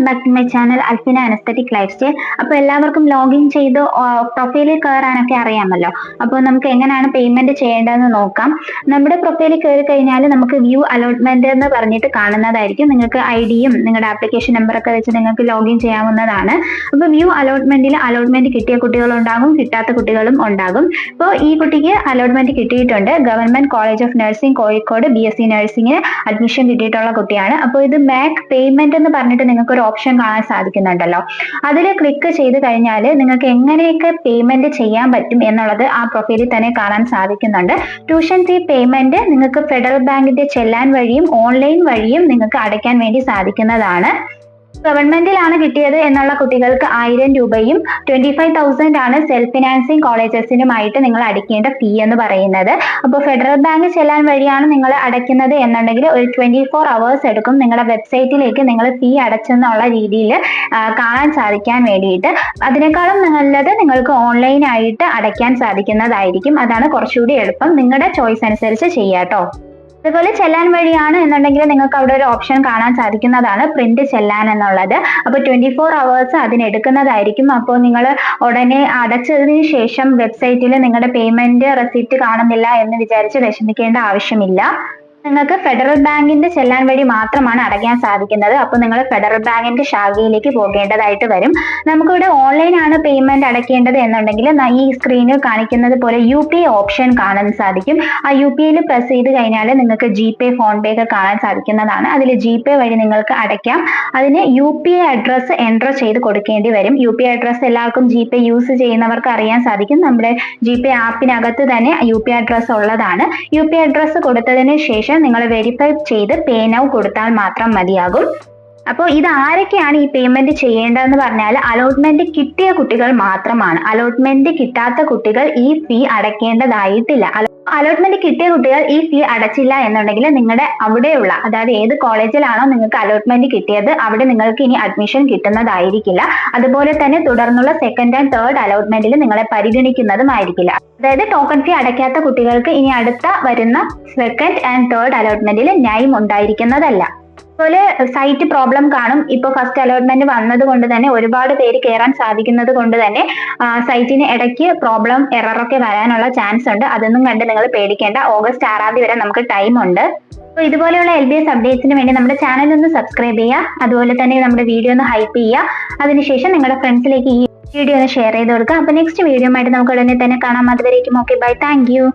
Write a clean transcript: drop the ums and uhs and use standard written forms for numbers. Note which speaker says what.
Speaker 1: Welcome back to my channel Alfina aesthetic lifestyle. അപ്പോൾ എല്ലാവർക്കും login ചെയ്ത് പ്രൊഫൈലിൽ കയറാനൊക്കെ അറിയാമല്ലോ. അപ്പോൾ നമുക്ക് എങ്ങനെയാണ് പേയ്മെന്റ് ചെയ്യേണ്ടതെന്ന് നോക്കാം. നമ്മുടെ പ്രൊഫൈലിൽ കയറി കഴിഞ്ഞാൽ നമുക്ക് വ്യൂ അലോട്ട്മെന്റ് എന്ന് പറഞ്ഞിട്ട് കാണുന്നതായിരിക്കും. നിങ്ങൾക്ക് ഐഡിയും നിങ്ങളുടെ ആപ്ലിക്കേഷൻ നമ്പറൊക്കെ വെച്ച് നിങ്ങൾക്ക് ലോഗിൻ ചെയ്യാവുന്നതാണ്. അപ്പോൾ വ്യൂ അലോട്ട്മെന്റിൽ അലോട്ട്മെന്റ് കിട്ടിയ കുട്ടികളുണ്ടാകും, കിട്ടാത്ത കുട്ടികളും ഉണ്ടാകും. ഇപ്പോൾ ഈ കുട്ടിക്ക് അലോട്ട്മെന്റ് കിട്ടിയിട്ടുണ്ട്. Government college of nursing Kozhikode BSc നഴ്സിംഗിന് അഡ്മിഷൻ കിട്ടിയിട്ടുള്ള കുട്ടിയാണ്. അപ്പോൾ ഇത് മേക്ക് പേയ്മെന്റ് എന്ന് പറഞ്ഞിട്ട് നിങ്ങൾക്ക് ഒരു ഓപ്ഷൻ കാണാൻ സാധിക്കുന്നുണ്ടല്ലോ. അതിൽ ക്ലിക്ക് ചെയ്ത് കഴിഞ്ഞാൽ നിങ്ങൾക്ക് എങ്ങനെയൊക്കെ പേയ്മെന്റ് ചെയ്യാൻ പറ്റും എന്നുള്ളത് ആ പ്രൊഫൈലിൽ തന്നെ കാണാൻ സാധിക്കുന്നുണ്ട്. ട്യൂഷൻ ഫീ പേയ്മെന്റ് നിങ്ങൾക്ക് ഫെഡറൽ ബാങ്കിന്റെ ചെല്ലാൻ വഴിയും ഓൺലൈൻ വഴിയും നിങ്ങൾക്ക് അടയ്ക്കാൻ വേണ്ടി സാധിക്കുന്നതാണ്. ഗവൺമെന്റിലാണ് കിട്ടിയത് എന്നുള്ള കുട്ടികൾക്ക് 1000 രൂപയും 25,000 ആണ് സെൽഫ് ഫിനാൻസിങ് കോളേജസിനുമായിട്ട് നിങ്ങൾ അടയ്ക്കേണ്ട ഫീ എന്ന് പറയുന്നത്. അപ്പോൾ ഫെഡറൽ ബാങ്ക് ചെല്ലാൻ വഴിയാണ് നിങ്ങൾ അടയ്ക്കുന്നത് എന്നുണ്ടെങ്കിൽ ഒരു 24 hours എടുക്കും നിങ്ങളുടെ വെബ്സൈറ്റിലേക്ക് നിങ്ങൾ ഫീ അടച്ചെന്നുള്ള രീതിയിൽ കാണാൻ സാധിക്കാൻ വേണ്ടിയിട്ട്. അതിനേക്കാളും നല്ലത് നിങ്ങൾക്ക് ഓൺലൈനായിട്ട് അടയ്ക്കാൻ സാധിക്കുന്നതായിരിക്കും. അതാണ് കുറച്ചുകൂടി എളുപ്പം. നിങ്ങളുടെ ചോയ്സ് അനുസരിച്ച് ചെയ്യാട്ടോ. അതുപോലെ ചെല്ലാൻ വഴിയാണ് എന്നുണ്ടെങ്കിൽ നിങ്ങൾക്ക് അവിടെ ഒരു ഓപ്ഷൻ കാണാൻ സാധിക്കുന്നതാണ് പ്രിന്റ് ചെല്ലാൻ എന്നുള്ളത്. അപ്പോൾ 24 hours അതിനെടുക്കുന്നതായിരിക്കും. അപ്പോൾ നിങ്ങൾ ഉടനെ അടച്ചതിന് ശേഷം വെബ്സൈറ്റിൽ നിങ്ങളുടെ പേയ്മെന്റ് റെസിപ്റ്റ് കാണുന്നില്ല എന്ന് വിചാരിച്ച് വിഷമിക്കേണ്ട ആവശ്യമില്ല. നിങ്ങൾക്ക് ഫെഡറൽ ബാങ്കിന്റെ ചെല്ലാൻ വഴി മാത്രമാണ് അടയ്ക്കാൻ സാധിക്കുന്നത്. അപ്പോൾ നിങ്ങൾ ഫെഡറൽ ബാങ്കിന്റെ ശാഖയിലേക്ക് പോകേണ്ടതായിട്ട് വരും. നമുക്കിവിടെ ഓൺലൈൻ ആണ് പേയ്മെന്റ് അടയ്ക്കേണ്ടത് എന്നുണ്ടെങ്കിൽ ഈ സ്ക്രീനിൽ കാണിക്കുന്നത് പോലെ UPI ഓപ്ഷൻ കാണാൻ സാധിക്കും. ആ UPIയിൽ പ്രസ് ചെയ്ത് കഴിഞ്ഞാൽ നിങ്ങൾക്ക് GPay, ഫോൺപേ ഒക്കെ കാണാൻ സാധിക്കുന്നതാണ്. അതിൽ GPay വഴി നിങ്ങൾക്ക് അടയ്ക്കാം. അതിന് UPI അഡ്രസ്സ് എൻ്റർ ചെയ്ത് കൊടുക്കേണ്ടി വരും. UPI അഡ്രസ്സ് എല്ലാവർക്കും GPay യൂസ് ചെയ്യുന്നവർക്ക് അറിയാൻ സാധിക്കും. നമ്മുടെ GPay ആപ്പിനകത്ത് തന്നെ UPI അഡ്രസ്സ് ഉള്ളതാണ്. UPI അഡ്രസ്സ് കൊടുത്തതിന് ശേഷം നിങ്ങൾ വെരിഫൈ ചെയ്ത് പേ നൗ കൊടുത്താൽ മാത്രം മതിയാകും. അപ്പോൾ ഇത് ആരൊക്കെയാണ് ഈ പേയ്മെന്റ് ചെയ്യേണ്ടതെന്ന് പറഞ്ഞാൽ അലോട്ട്മെന്റ് കിട്ടിയ കുട്ടികൾ മാത്രമാണ്. അലോട്ട്മെന്റ് കിട്ടാത്ത കുട്ടികൾ ഈ ഫീ അടയ്ക്കേണ്ടതായിട്ടില്ല. അലോട്ട്മെന്റ് കിട്ടിയ കുട്ടികൾ ഈ ഫീ അടച്ചില്ല എന്നുണ്ടെങ്കിൽ നിങ്ങളുടെ അവിടെയുള്ള, അതായത് ഏത് കോളേജിലാണോ നിങ്ങൾക്ക് അലോട്ട്മെന്റ് കിട്ടിയത് അവിടെ നിങ്ങൾക്ക് ഇനി അഡ്മിഷൻ കിട്ടുന്നതായിരിക്കില്ല. അതുപോലെ തന്നെ തുടർന്നുള്ള സെക്കൻഡ് ആൻഡ് തേർഡ് അലോട്ട്മെന്റിൽ നിങ്ങളെ പരിഗണിക്കുന്നതുമായിരിക്കില്ല. അതായത് ടോക്കൺ ഫീ അടയ്ക്കാത്ത കുട്ടികൾക്ക് ഇനി അടുത്ത വരുന്ന സെക്കൻഡ് ആൻഡ് തേർഡ് അലോട്ട്മെന്റിൽ ന്യായം ഉണ്ടായിരിക്കുന്നതല്ല. അതുപോലെ സൈറ്റ് പ്രോബ്ലം കാണും. ഇപ്പോൾ ഫസ്റ്റ് അലോട്ട്മെന്റ് വന്നത് കൊണ്ട് തന്നെ ഒരുപാട് പേര് കയറാൻ സാധിക്കുന്നത് കൊണ്ട് തന്നെ സൈറ്റിന് ഇടയ്ക്ക് പ്രോബ്ലം എററൊക്കെ വരാനുള്ള ചാൻസ് ഉണ്ട്. അതൊന്നും കണ്ട് നിങ്ങൾ പേടിക്കേണ്ട. ഓഗസ്റ്റ് 6 വരെ നമുക്ക് ടൈം ഉണ്ട്. അപ്പോൾ ഇതുപോലെയുള്ള LBS അപ്ഡേറ്റ്സിന് വേണ്ടി നമ്മുടെ ചാനൽ ഒന്ന് സബ്സ്ക്രൈബ് ചെയ്യുക. അതുപോലെ തന്നെ നമ്മുടെ വീഡിയോ ഒന്ന് ഹൈപ്പ് ചെയ്യുക. അതിനുശേഷം നിങ്ങളുടെ ഫ്രണ്ട്സിലേക്ക് ഈ വീഡിയോ ഒന്ന് ഷെയർ ചെയ്ത് കൊടുക്കുക. അപ്പോൾ നെക്സ്റ്റ് വീഡിയോ ആയിട്ട് നമുക്ക് ഉടനെ തന്നെ കാണാം. അതുവരേക്കും ഓക്കെ, ബൈ, താങ്ക് യു.